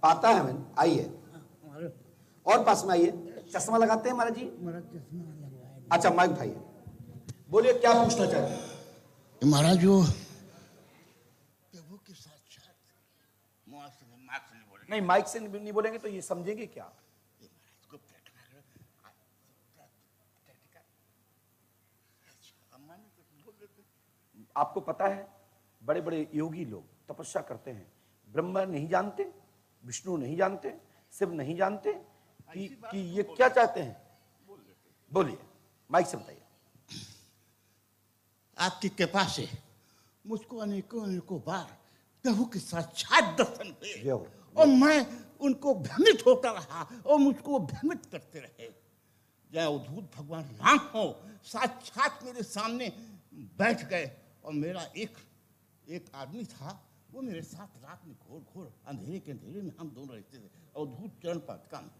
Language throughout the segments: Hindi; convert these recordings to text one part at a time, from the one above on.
आता है मैंने, आइए और पास में आइए। चश्मा लगाते हैं महाराज जी? अच्छा माइक उठाइए, बोलिए क्या पूछना चाहते हैं? महाराज जो प्रभु के साक्षात नहीं, माइक से नहीं बोलेंगे तो ये समझेंगे क्या? आपको पता है बड़े बड़े योगी लोग तपस्या करते हैं, ब्रह्मा नहीं जानते, विष्णु नहीं जानते, शिव नहीं जानते कि ये क्या चाहते हैं। बोलिए, माइक से बताइए। आपकी कृपा से मुझको अनेकों अनेकों बार प्रभु के साक्षात दर्शन हुए और मैं उनको भ्रमित होता रहा और मुझको भ्रमित करते रहे। जय अवधूत भगवान राम हो साक्षात मेरे सामने बैठ गए और मेरा एक आदमी था, वो मेरे साथ रात में घोर घोर अंधेरे के अंधेरे में हम दोनों रहते थे। अवधूत चरण पादुका में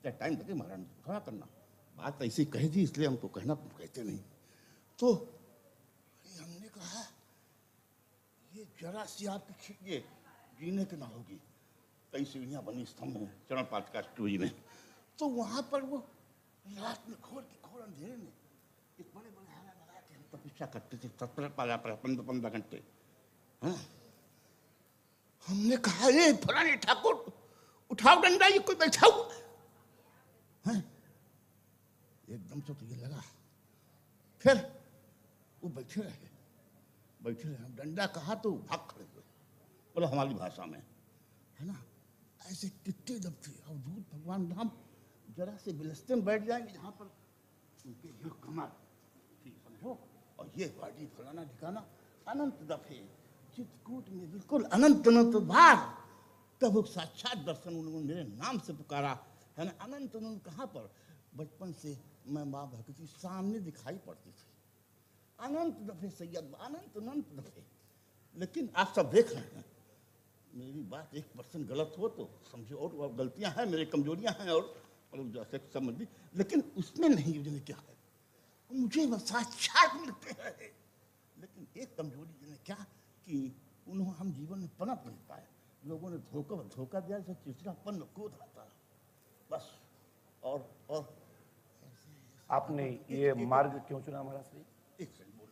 चाहे टाइम लगे महाराज थोड़ा करना, बात ऐसी कह दी इसलिए हमको कहना कहते नहीं। तो हमने कहा ये जरा सी आपकी खिड़की जीने के ना होगी, कई सीढ़ियाँ बनी स्तंभ में चरण पादुका स्टूडियो में, तो वहाँ पर वो रात में घोर अंधेरे में एक बड़े बड़े हारा लगा के हम तपस्या करते थे 15 घंटे। हाँ? हमने कहा ये फलाने ठाकुर उठाओ डंडा, ये कोई बैठा हुआ है। एकदम से तो ये लगा, फिर वो बैठे रहे। हम डंडा कहा तो भाग खड़े हुए, बोले हमारी भाषा में है ना। ऐसे कितने जब थे अवधूत भगवान राम जरा से बिलस्ते में बैठ जाएंगे जहाँ पर उनके ये कमर ठीक समझो और ये बाड़ी फलाना ठिकाना अनंत दफे चित्रकूट में बिल्कुल अनंत अनंत बार तब साक्षात दर्शन उन्होंने मेरे नाम से पुकारा है ना। अनंत अनंत कहाँ पर, बचपन से मैं माँ भगवती सामने दिखाई पड़ती थी अनंत दफे सैयद, अनंत अनंत दफे। लेकिन आप सब देख रहे हैं, मेरी बात 1% गलत हो तो समझो, और गलतियां हैं मेरी, कमजोरियां हैं और जैसे संबंधी, लेकिन उसमें नहीं मुझे क्या है, मुझे वह साक्षात मिलते हैं। लेकिन एक कमजोरी जिन्हें क्या कि उन्होंने हम जीवन में पनप नहीं पाए, लोगों ने धोखा दिया, जैसे चिड़चिड़ापन में क्रोध आता बस। और आपने ये मार्ग क्यों चुना महाराज श्री? एक सेकंड बोल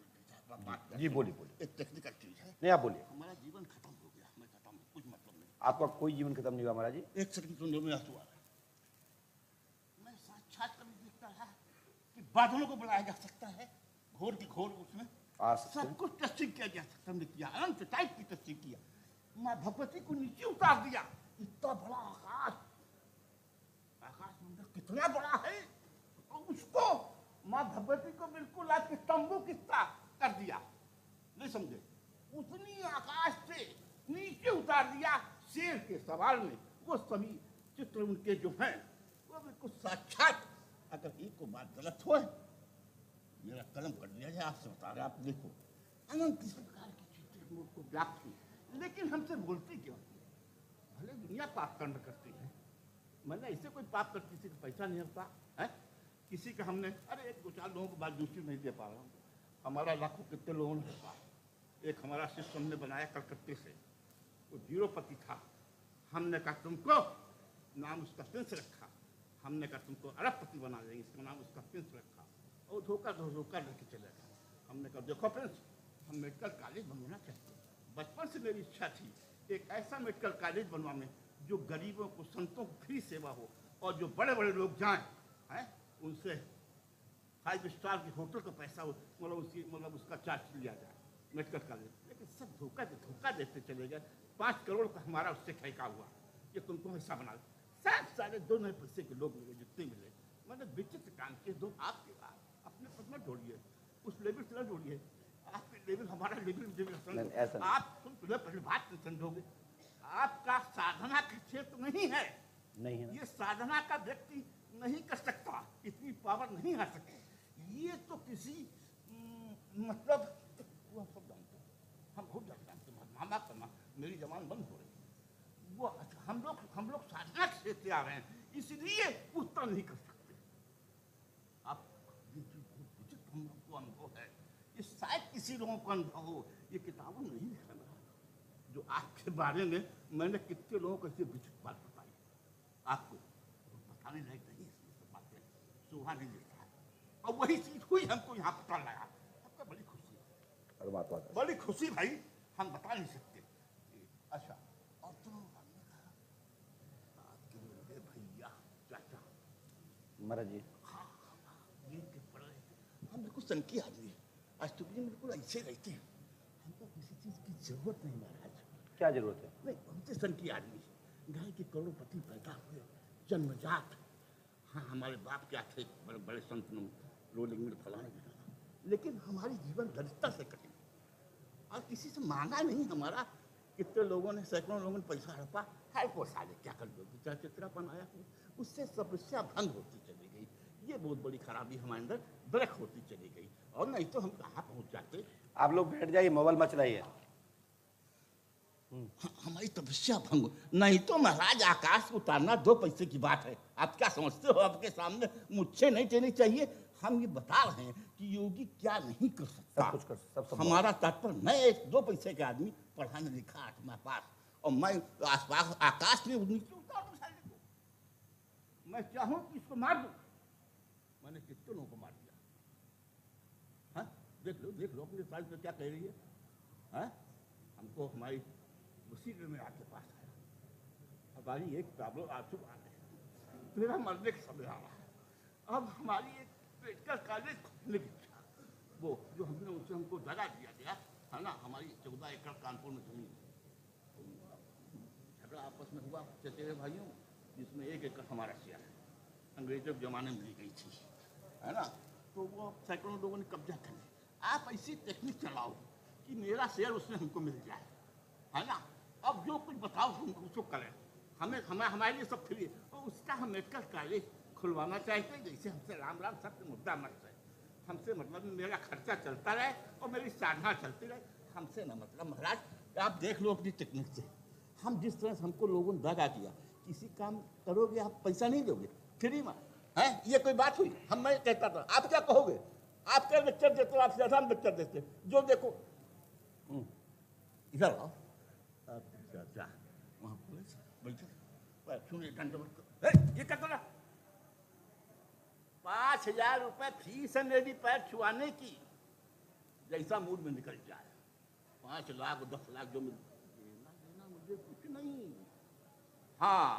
जी बोलिए। एक टेक्निकल चीज है। नहीं आप बोलिए। हमारा जीवन खत्म हो गया, मैं खत्म, कुछ मतलब नहीं। आपका कोई जीवन खत्म नहीं हुआ महाराज जी। एक सेकंड सुनो, मेरा सवाल है, मैं साक्षात कभी देखता है कि बादलों को बुलाया जा सकता है, घोर की घोर उसमें सब कुछ टेस्टिंग किया जा सकता, हमने किया, अनंत टाइप की टेस्टिंग किया। माँ भगवती को नीचे उतार दिया, इतना बड़ा आकाश मंडल कितना बड़ा है, और उसको माँ भगवती को बिल्कुल आपके तंबू की तरह कर दिया, नहीं समझे, उतनी आकाश से नीचे उतार दिया शेर के सवाल में। वो सभी चित्र उनके जो हैं वो बिल्कुल साक्षात। अगर एक को बात गलत हो, मेरा कलम कर दिया जाए, आपसे बता रहे, आप देखो अनंत इस प्रकार की चीजें मुझको व्याप्त हुई, लेकिन हमसे बोलती क्यों? भले दुनिया पाप कर्म करती है, मैंने ऐसे कोई पाप कर किसी का पैसा नहीं होता है, किसी का हमने अरे एक दो चार लोगों को बात दूसरी नहीं दे पा रहा हूँ, हमारा लाखों कितने लोगों ने होता। एक हमारा सिस्टम ने बनाया कलकत्ते से, वो जीरोपति था, हमने कहा तुमको नाम उसका प्रिंस रखा, हमने कहा तुमको अरबपति बना देंगे, इसका नाम उसका प्रिंस रखा, और धोखा लेके चले गए। हमने कहा देखो प्रिंस, हम मेडिकल कॉलेज बनवाना चाहते हैं, बचपन से मेरी इच्छा थी एक ऐसा मेडिकल कॉलेज बनवाने जो गरीबों को, संतों को फ्री सेवा हो, और जो बड़े बड़े लोग जाएं हैं उनसे 5 स्टार की होटल का पैसा हो, मतलब उसका चार्ज लिया जाए मेडिकल कॉलेज। लेकिन सब धोखा देते चले गए। 5 करोड़ का हमारा उससे ठेका हुआ कि तुमको ऐसा बना, सारे 2 नए पैसे के लोग मिले जितने मिले। मैंने विचित्र काम किए, दो आपके अपने पद में जोड़िए, उस लेवल से न जोड़िए, आपके लेवल हमारा लेवल, आप पहले बात नहीं समझोगे, आपका साधना का क्षेत्र नहीं है, ये साधना का व्यक्ति नहीं कर सकता, इतनी पावर नहीं आ सकती। ये तो किसी मतलब वो सब जानते हैं, हम बहुत जानते हैं, मामा करना मेरी जबान बंद हो रही है। वो हम लोग साधना के क्षेत्र आ रहे हैं, इसलिए उत्तर नहीं कर सकते। आप ये चीज उचित हम लोग को अनुभव है, ये शायद किसी लोगों को अनुभव हो, ये किताबों में नहीं लिखा रहा, जो जो आपके बारे में मैंने कितने लोगों को ऐसी विचित्र बात बताई आपको बताने लायक नहीं इसमें सब बातें शोभा नहीं देता है और वही चीज हुई हमको यहाँ पता लगा आपका बड़ी खुशी बड़ी खुशी भाई हम बता नहीं सकते अच्छा और तो हमने कहा आपके मेरे भैया चाचा महाराज जी हाँ ये के पड़ रहे थे हम बिल्कुल संकी आदमी है आज तो बिल्कुल ऐसे रहते हैं हमको किसी चीज की जरूरत नहीं महाराज क्या जरूरत है? नहीं हमसे संकी आदमी है गाय के करोड़पति पैदा हुए जन्मजात हाँ हमारे बाप क्या थे बड़े बड़े संत रोलिंग में फलाना लेकिन हमारी जीवन दरिद्रता से कटी और किसी से मांगा नहीं हमारा कितने लोगों ने सैकड़ों लोगों ने पैसा हड़पा है पोसा ले क्या कर लोगे चाहे चित्रापन आया उससे समस्या भंग होती चली गई ये बहुत बड़ी खराबी हमारे अंदर दरक होती चली गई और नहीं तो हम कहाँ पहुंच जाते आप लोग बैठ जाइए मोबाइल मच रही है हमारी तपस्या भंग नहीं तो महाराज आकाश को उतारना 2 पैसे की बात है आप क्या समझते हो आपके सामने मुझसे नहीं देनी चाहिए हम ये बता रहे हैं कि योगी क्या नहीं कर सकता सब कुछ कर सब हमारा तात्पर्य मैं एक 2 पैसे का आदमी पढ़ा नहीं लिखा 8वां पास और मैं आसपास आकाश में नीचे उतार दूं साले को मैं चाहूं कि इसको मार दूं मैंने कितने लोगों को मार दिया हाँ देख लो अपने साइड में क्या कह रही है हाँ हमको हमारी मुसीबत में आपके पास आया हमारी एक प्रॉब्लम आंसू आ गए मेरा मरने का समय आ रहा है अब हमारी एक मेडिकल कॉलेज खुलने की इच्छा वो जो हमने उससे हमको दगा दिया गया है ना हमारी 14 एकड़ कानपुर में जमीन झगड़ा आपस में हुआ चचेरे भाइयों जिसमें 1 एकड़ हमारा शेयर है अंग्रेजों के जमाने में ली गई थी है ना तो वो सैकड़ों लोगों ने कब्जा कर लिया आप ऐसी टेक्निक चलाओ कि मेरा शेयर उसमें हमको मिल जाए है ना अब जो कुछ बताओ हम उसको करें हमारे लिए सब फ्री है और उसका हम मेडिकल कॉलेज खुलवाना चाहते हैं जैसे हमसे राम सत्य मुद्दा मत है हमसे मतलब मेरा खर्चा चलता रहे और मेरी साधना चलती रहे हमसे ना मतलब महाराज आप देख लो अपनी टेक्निक से हम जिस तरह से हमको लोगों ने दगा दिया किसी काम करोगे आप पैसा नहीं दोगे फ्री में है ये कोई बात हुई हम मैं कहता था आप क्या कहोगे आप क्या लेक्चर देते हो आप ज्यादा लेक्चर देते जो देखो इधर आओ अच्छा वहाँ पुलिस बैठे सुनिए ये क्या कर 5,000 रुपए फीस है मेरी पैर छुआने की जैसा मूड में निकल जाए 5 लाख 10 लाख जो देना मुझे कुछ नहीं हाँ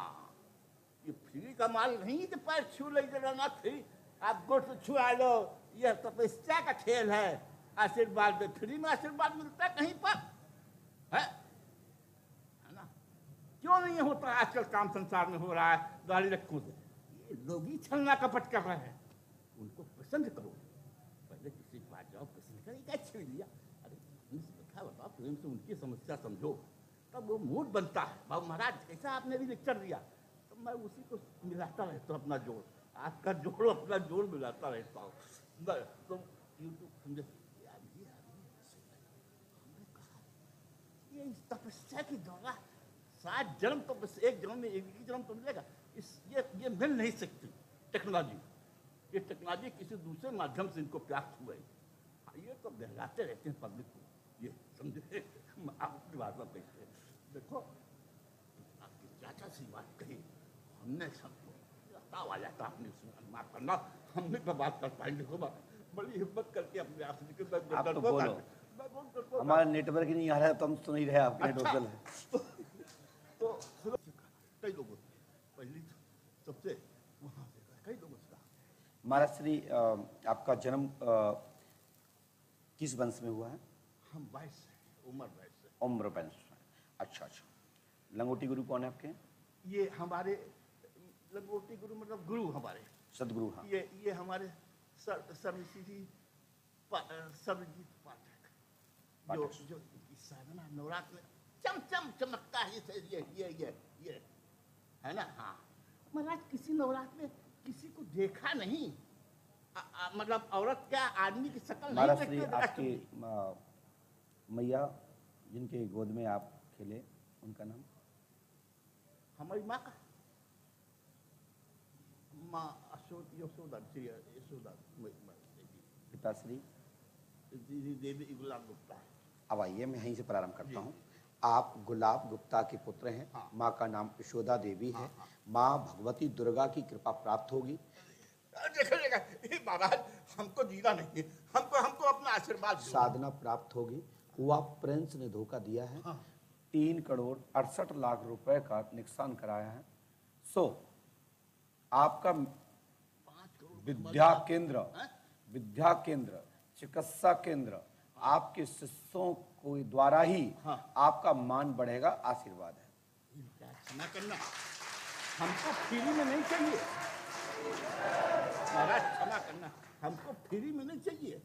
ये फ्री का माल नहीं कि पैर छू ले ना फ्री आप गोट से छुआ लो यह तपस्या का खेल है आशीर्वाद में फ्री में आशीर्वाद मिलता है कहीं पर है ना क्यों नहीं होता आजकल काम संसार में हो रहा है गाड़ी रखो से ये लोग ही छलना कपट कर रहे हैं उनको पसंद करो पहले किसी के पास जाओ पसंद करें अच्छी लिया अरे देखा बताओ प्रेम से उनकी समस्या समझो तब वो मूड बनता है बाबू महाराज कैसा आपने भी लेक्चर दिया तो मैं उसी को मिलाता रहता हूँ अपना जोड़ आपका जोड़ अपना जोड़ मिलाता रहता हूँ तो यूट्यूब समझे ये इस तपस्या की दौरा 7 जन्म तो बस एक जन्म में एक ही जन्म तो मिलेगा ये मिल नहीं सकती टेक्नोलॉजी ये टेक्नोलॉजी किसी दूसरे माध्यम से इनको प्राप्त हुआ है ये तो बहलाते रहते हैं पब्लिक को ये समझे आपकी भाषा कहते हैं देखो आपके चाचा से बात कही हमने सबको ताव आ जाता आपने उसमें माफ करना हमने तो बात कर पाएंगे देखो बड़ी हिम्मत करके अपने आप से आप तो बोलो हमारा नेटवर्क ही नहीं आ रहा है तो हम सुन ही रहे आपके नेटवर्क है तो कई लोगों पहली सबसे वहाँ से कई लोगों से महाराज श्री आपका जन्म किस वंश में हुआ है हम 22 उम्र 22 अच्छा लंगोटी गुरु कौन है आपके ये हमारे लंगोटी गुरु मतलब गुरु हमारे सदगुरु हाँ ये हमारे सर्वजीत पाठक जो साधना नवरात्र में चम चमकता है ये है ना हाँ महाराज किसी नवरात्र में किसी को देखा नहीं मतलब औरत क्या आदमी की शक्ल नहीं देखते आपकी मैया जिनके गोद में आप खेले उनका नाम हमारी माँ का माँ यशोदा पिताश्री देवी गुलाब गुप्ता अब आइए मैं यहीं से प्रारंभ करता हूँ आप गुलाब गुप्ता के पुत्र हैं। हाँ। माँ का नाम यशोदा देवी है। हाँ। माँ भगवती दुर्गा की कृपा प्राप्त होगी। देखिएगा महाराज, हमको जीना नहीं है, हमको हमको अपना आशीर्वाद दो। साधना प्राप्त होगी। हुआ प्रिंस ने धोखा दिया है। हाँ। 3,68,00,000 रुपए का नुकसान कराया है। सो आपका 5 करोड़ विद्या केंद्र चिकित्सा केंद्र आपके शिष्यों को द्वारा ही हाँ। आपका मान बढ़ेगा। आशीर्वाद है। क्षमा करना, हमको फ्री में नहीं चाहिए महाराज, क्षमा करना, हमको फ्री में नहीं चाहिए।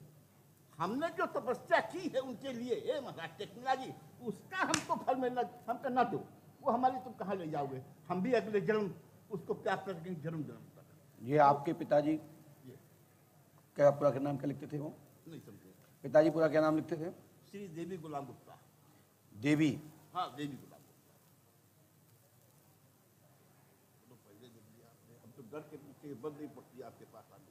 हमने जो तपस्या की है उनके लिए महाराज टेक्नोलॉजी, उसका हमको फल मिलना, हम करना दो। वो हमारी तुम कहाँ ले जाओगे? हम भी अगले जन्म उसको प्राप्त करेंगे, जन्म तक। ये आपके पिताजी क्या पूरा क्या नाम क्या लिखते थे? वो नहीं समझे। पिताजी पूरा क्या नाम लिखते थे? श्री देवी गुलाम गुप्ता। देवी। हाँ, देवी गुलाम गुप्ता। तो पहले देख लिया आपने, अब तो डर के पीछे बंद नहीं पड़ती आपके पास आने।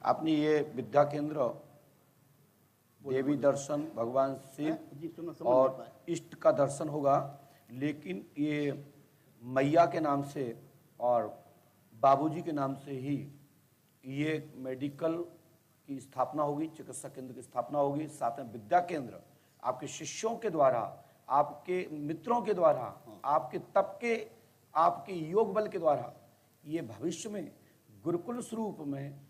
आपने ये विद्या केंद्र, देवी दर्शन, भगवान शिव जी सुनो, समझ नहीं और पाए। इष्ट का दर्शन होगा, लेकिन ये मैया के नाम से और बाबूजी के नाम से ही ये मेडिकल की स्थापना होगी, चिकित्सा केंद्र की स्थापना होगी। साथ में विद्या केंद्र आपके शिष्यों के द्वारा, आपके मित्रों के द्वारा, आपके तप के, आपके योग बल के द्वारा ये भविष्य में गुरुकुल स्वरूप में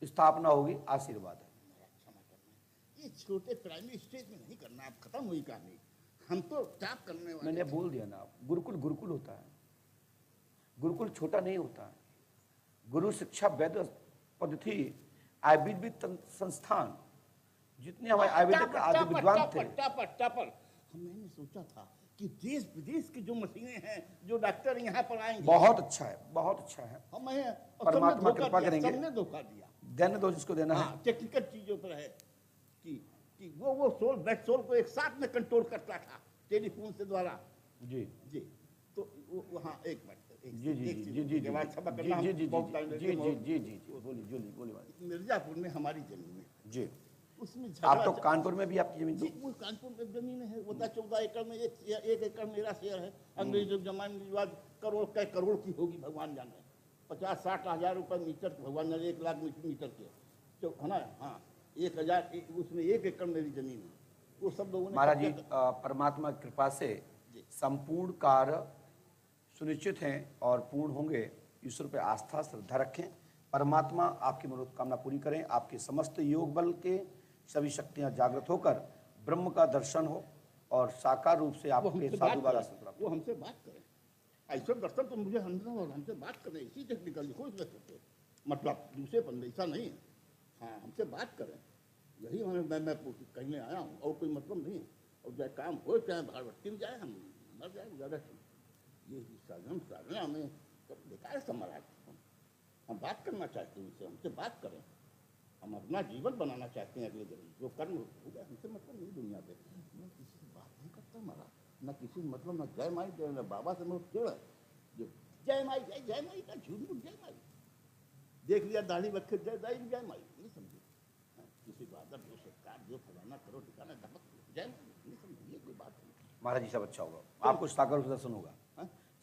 स्थापना होगी। आशीर्वाद है। क्षमा करना, ये छोटे प्राइमरी स्टेज में नहीं करना, आप खत्म हुई कहानी। हम तो टाप करने वाले। मैंने बोल दिया ना, गुरुकुल गुरुकुल होता है, गुरुकुल छोटा नहीं होता है। गुरु शिक्षा वैद पद्धति आयुर्वेदिक संस्थान, जितने हमारे आयुर्वेदिक आदि विद्वान थे। मैंने सोचा था कि देश विदेश की जो मशीनें हैं, जो डॉक्टर यहाँ पर आएंगे, बहुत अच्छा है, बहुत अच्छा है। हमें परमात्मा कृपा करेंगे। सबने धोखा दिया। देने दो जिसको देना है। टेक्निकल चीजों पर है कि वो सोल ब्लड सोल को एक साथ में कंट्रोल करता था टेलीफोन से द्वारा। जी जी, तो वहाँ एक मिनट, जी जी जी जी जी जी बोलिए। मिर्जापुर में हमारी जमीन है जी। उसमें आप तो कानपुर में भी आपकी जमीन जी, वो कानपुर में जमीन है, वो 14 एकड़ में एक एकड़ मेरा शेयर है। अंग्रेजों के जमाने में विवाद करोड़ की होगी भगवान जाने। 50-60 हजार रुपये मीटर भगवान ने 1 लाख मीटर के, तो है ना। हाँ, 1000 उसमें 1 एकड़ मेरी जमीन है। वो सब लोगों ने महाराज जी परमात्मा की कृपा से संपूर्ण कार्य सुनिश्चित हैं और पूर्ण होंगे। ईश्वर पे आस्था श्रद्धा रखें। परमात्मा आपकी मनोकामना पूरी करें। आपके समस्त योग बल के सभी शक्तियां जागृत होकर ब्रह्म का दर्शन हो और साकार रूप से आपके साधु बाला से प्राप्त। वो हमसे बात करें, ऐसा दर्शन तो मुझे हमसे बात करें, इसी टेक्निकल कोई मतलब दूसरे बंदे ऐसा नहीं है। हाँ, हमसे बात करें, यही मैं कहने आया हूँ, और कोई मतलब नहीं है। और चाहे काम हो, चाहे भाड़वट्टी में जाए, हम मर जाए ज़्यादा। ये साधना में बेकार समाज। हम बात करना चाहते हैं उनसे, हमसे बात करें। हम अपना जीवन बनाना चाहते हैं अगले जन्म, जो कर्म होगा हमसे मतलब नहीं दुनिया पे। मैं किसी से बात नहीं करता महाराज, न किसी मतलब, न जय माई जय, न बाबा से मुझे क्यों है जो जय माई का झूठ जय माई देख लिया, दाढ़ी रखे जय माई नहीं समझे। किसी को आदर जो सत्कार जो फलाना करो ठिकाना जय माई नहीं समझे, ये कोई बात नहीं। महाराज जी सब अच्छा होगा। आपको साकार रूप से दर्शन होगा।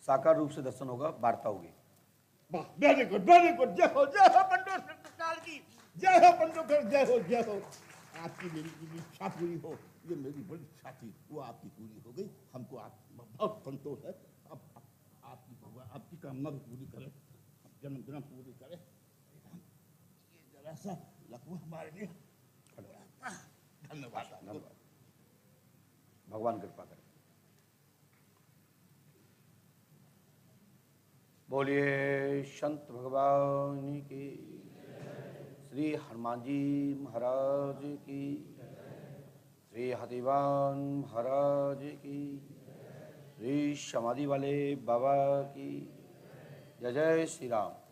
साकार रूप से दर्शन होगा, वार्ता होगी। Very good, very good. जय हो पंडो सरकार की, जय हो पंडो, जय हो। आपकी मेरी इच्छा पूरी हो, ये मेरी बड़ी इच्छा थी, वो आपकी पूरी हो गई। हमको आप बहुत संतोष है। अब आपकी भगवान आपकी कामना भी पूरी करे, जन्म पूरी करे। ये जरा सा लखवा हमारे लिए धन्यवाद। भगवान कृपा करें। बोलिए संत भगवान की, श्री हनुमान जी महाराज की। श्री हतिवान महाराज की, श्री समाधि वाले बाबा की, जय जय श्री राम।